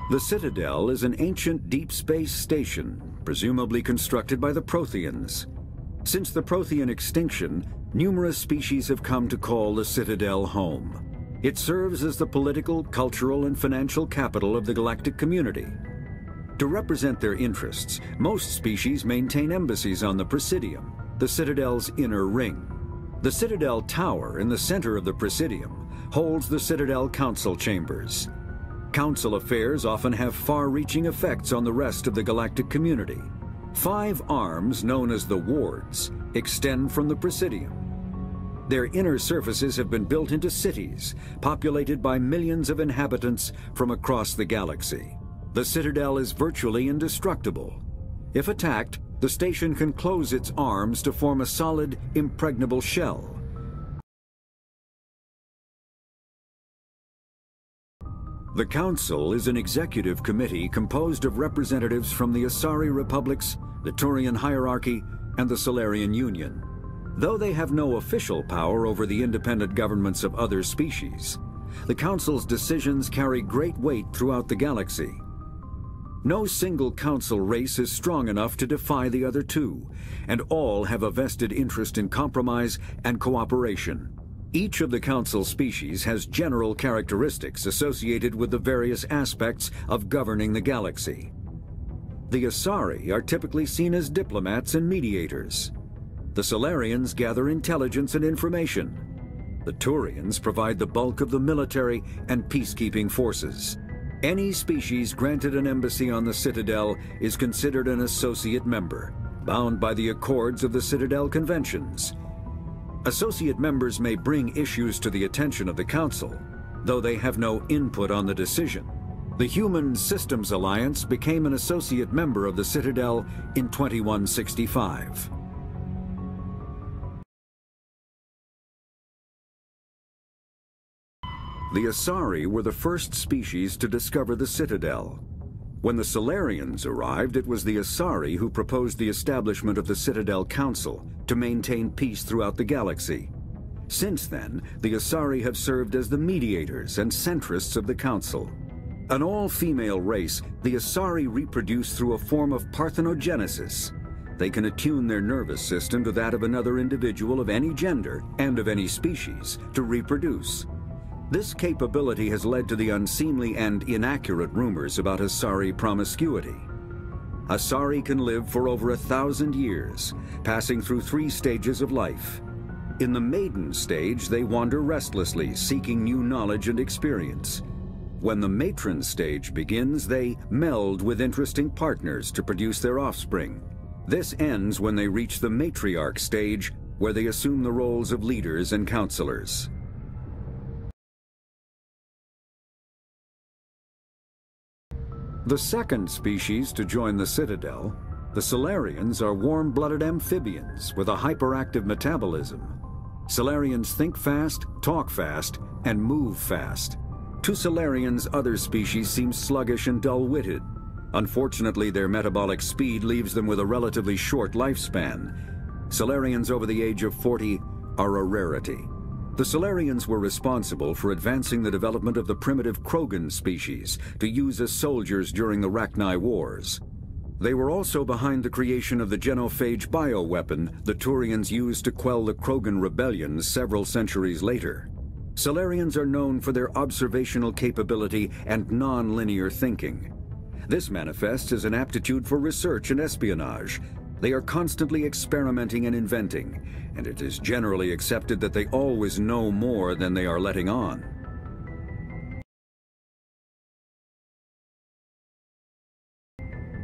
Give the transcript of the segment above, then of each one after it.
The Citadel is an ancient deep space station, presumably constructed by the Protheans. Since the Prothean extinction, numerous species have come to call the Citadel home. It serves as the political, cultural, and financial capital of the galactic community. To represent their interests, most species maintain embassies on the Presidium, the Citadel's inner ring. The Citadel Tower in the center of the Presidium holds the Citadel Council Chambers. Council affairs often have far-reaching effects on the rest of the galactic community. 5 arms, known as the wards, extend from the Presidium. Their inner surfaces have been built into cities, populated by millions of inhabitants from across the galaxy. The Citadel is virtually indestructible. If attacked, the station can close its arms to form a solid, impregnable shell. The Council is an executive committee composed of representatives from the Asari republics, the Turian hierarchy, and the Salarian Union. Though they have no official power over the independent governments of other species, the Council's decisions carry great weight throughout the galaxy. No single Council race is strong enough to defy the other two, and all have a vested interest in compromise and cooperation. Each of the Council species has general characteristics associated with the various aspects of governing the galaxy. The Asari are typically seen as diplomats and mediators. The Salarians gather intelligence and information. The Turians provide the bulk of the military and peacekeeping forces. Any species granted an embassy on the Citadel is considered an associate member, bound by the accords of the Citadel Conventions. Associate members may bring issues to the attention of the Council, though they have no input on the decision. The Human Systems Alliance became an associate member of the Citadel in 2165. The Asari were the first species to discover the Citadel. When the Salarians arrived, it was the Asari who proposed the establishment of the Citadel Council to maintain peace throughout the galaxy. Since then, the Asari have served as the mediators and centrists of the Council. An all-female race, the Asari reproduce through a form of parthenogenesis. They can attune their nervous system to that of another individual of any gender and of any species to reproduce. This capability has led to the unseemly and inaccurate rumors about Asari promiscuity. Asari can live for over 1,000 years, passing through 3 stages of life. In the maiden stage, they wander restlessly, seeking new knowledge and experience. When the matron stage begins, they meld with interesting partners to produce their offspring. This ends when they reach the matriarch stage, where they assume the roles of leaders and counselors. The second species to join the Citadel, the Salarians, are warm-blooded amphibians with a hyperactive metabolism. Salarians think fast, talk fast, and move fast. To Salarians, other species seem sluggish and dull-witted. Unfortunately, their metabolic speed leaves them with a relatively short lifespan. Salarians over the age of 40 are a rarity. The Salarians were responsible for advancing the development of the primitive Krogan species to use as soldiers during the Rachni Wars. They were also behind the creation of the genophage bioweapon the Turians used to quell the Krogan rebellions several centuries later. Salarians are known for their observational capability and non-linear thinking. This manifests as an aptitude for research and espionage. They are constantly experimenting and inventing, and it is generally accepted that they always know more than they are letting on.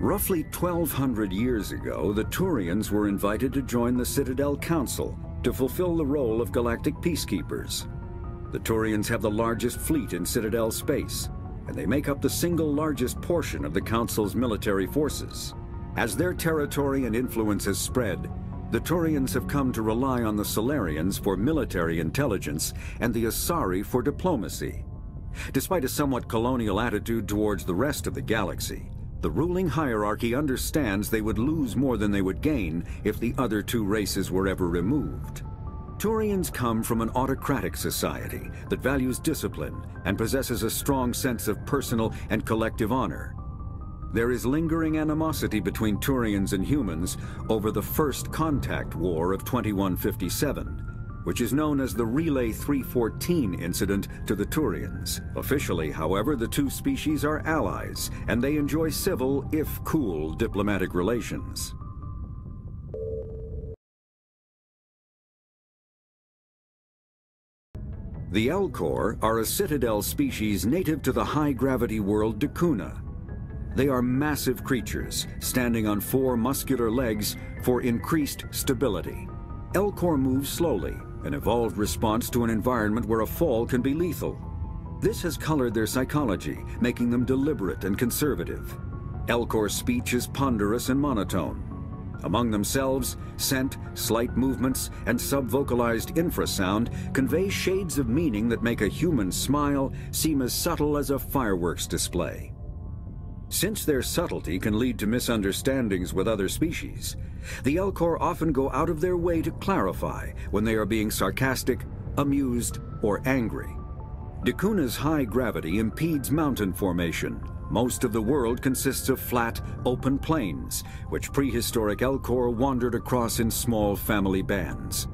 Roughly 1,200 years ago, the Turians were invited to join the Citadel Council to fulfill the role of galactic peacekeepers. The Turians have the largest fleet in Citadel space, and they make up the single largest portion of the Council's military forces. As their territory and influence has spread, the Turians have come to rely on the Salarians for military intelligence and the Asari for diplomacy. Despite a somewhat colonial attitude towards the rest of the galaxy, the ruling hierarchy understands they would lose more than they would gain if the other two races were ever removed. Turians come from an autocratic society that values discipline and possesses a strong sense of personal and collective honor. There is lingering animosity between Turians and humans over the First Contact War of 2157, which is known as the Relay 314 incident to the Turians. Officially, however, the two species are allies, and they enjoy civil, if cool, diplomatic relations. The Elcor are a Citadel species native to the high-gravity world Dakuna. They are massive creatures, standing on 4 muscular legs for increased stability. Elcor move slowly, an evolved response to an environment where a fall can be lethal. This has colored their psychology, making them deliberate and conservative. Elcor's speech is ponderous and monotone. Among themselves, scent, slight movements, and subvocalized infrasound convey shades of meaning that make a human smile seem as subtle as a fireworks display. Since their subtlety can lead to misunderstandings with other species, the Elcor often go out of their way to clarify when they are being sarcastic, amused, or angry. Dakuna's high gravity impedes mountain formation. Most of the world consists of flat, open plains, which prehistoric Elcor wandered across in small family bands.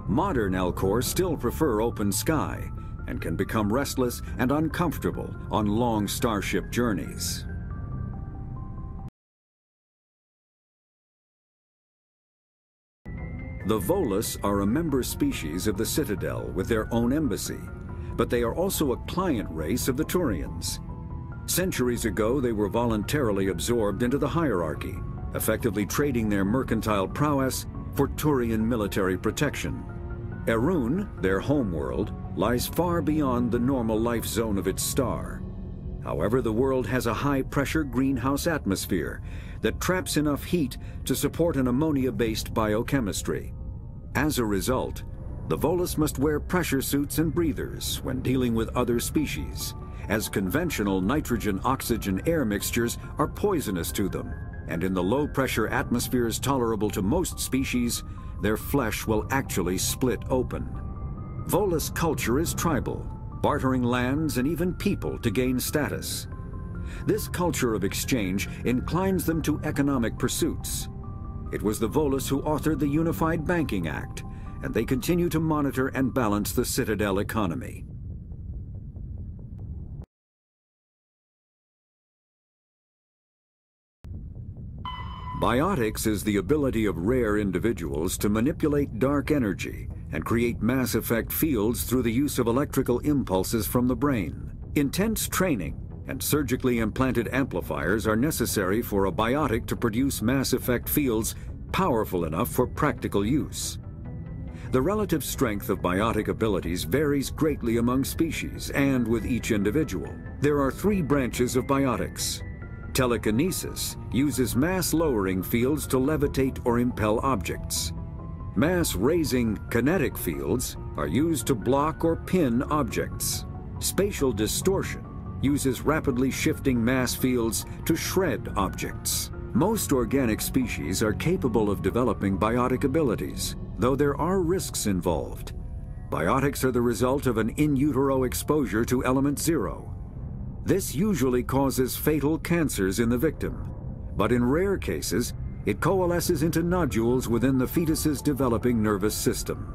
Modern Elcor still prefer open sky and can become restless and uncomfortable on long starship journeys. The Volus are a member species of the Citadel with their own embassy, but they are also a client race of the Turians. Centuries ago, they were voluntarily absorbed into the hierarchy, effectively trading their mercantile prowess for Turian military protection. Erun, their homeworld, lies far beyond the normal life zone of its star. However, the world has a high-pressure greenhouse atmosphere that traps enough heat to support an ammonia-based biochemistry. As a result, the Volus must wear pressure suits and breathers when dealing with other species, as conventional nitrogen-oxygen air mixtures are poisonous to them, and in the low-pressure atmospheres tolerable to most species, their flesh will actually split open. Volus culture is tribal, bartering lands and even people to gain status. This culture of exchange inclines them to economic pursuits. It was the Volus who authored the Unified Banking Act, and they continue to monitor and balance the Citadel economy. Biotics is the ability of rare individuals to manipulate dark energy and create mass effect fields through the use of electrical impulses from the brain. Intense training and surgically implanted amplifiers are necessary for a biotic to produce mass effect fields powerful enough for practical use. The relative strength of biotic abilities varies greatly among species and with each individual. There are 3 branches of biotics. Telekinesis uses mass-lowering fields to levitate or impel objects. Mass-raising kinetic fields are used to block or pin objects. Spatial distortion uses rapidly shifting mass fields to shred objects. Most organic species are capable of developing biotic abilities, though there are risks involved. Biotics are the result of an in utero exposure to element 0. This usually causes fatal cancers in the victim, but in rare cases, it coalesces into nodules within the fetus's developing nervous system.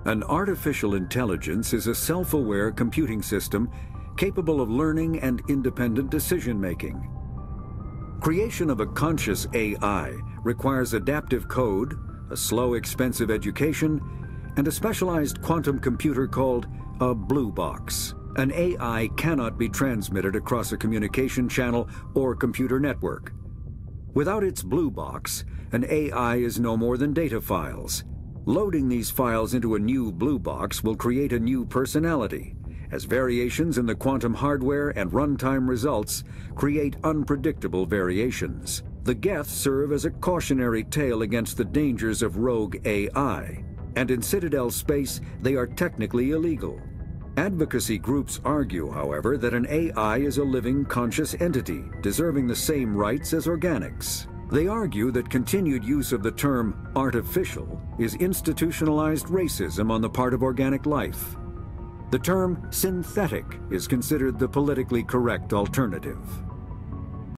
An artificial intelligence is a self-aware computing system capable of learning and independent decision-making. Creation of a conscious AI requires adaptive code, a slow, expensive education, and a specialized quantum computer called a blue box. An AI cannot be transmitted across a communication channel or computer network. Without its blue box, an AI is no more than data files. Loading these files into a new blue box will create a new personality, as variations in the quantum hardware and runtime results create unpredictable variations. The Geth serve as a cautionary tale against the dangers of rogue AI, and in Citadel space, they are technically illegal. Advocacy groups argue, however, that an AI is a living, conscious entity, deserving the same rights as organics. They argue that continued use of the term artificial is institutionalized racism on the part of organic life. The term synthetic is considered the politically correct alternative.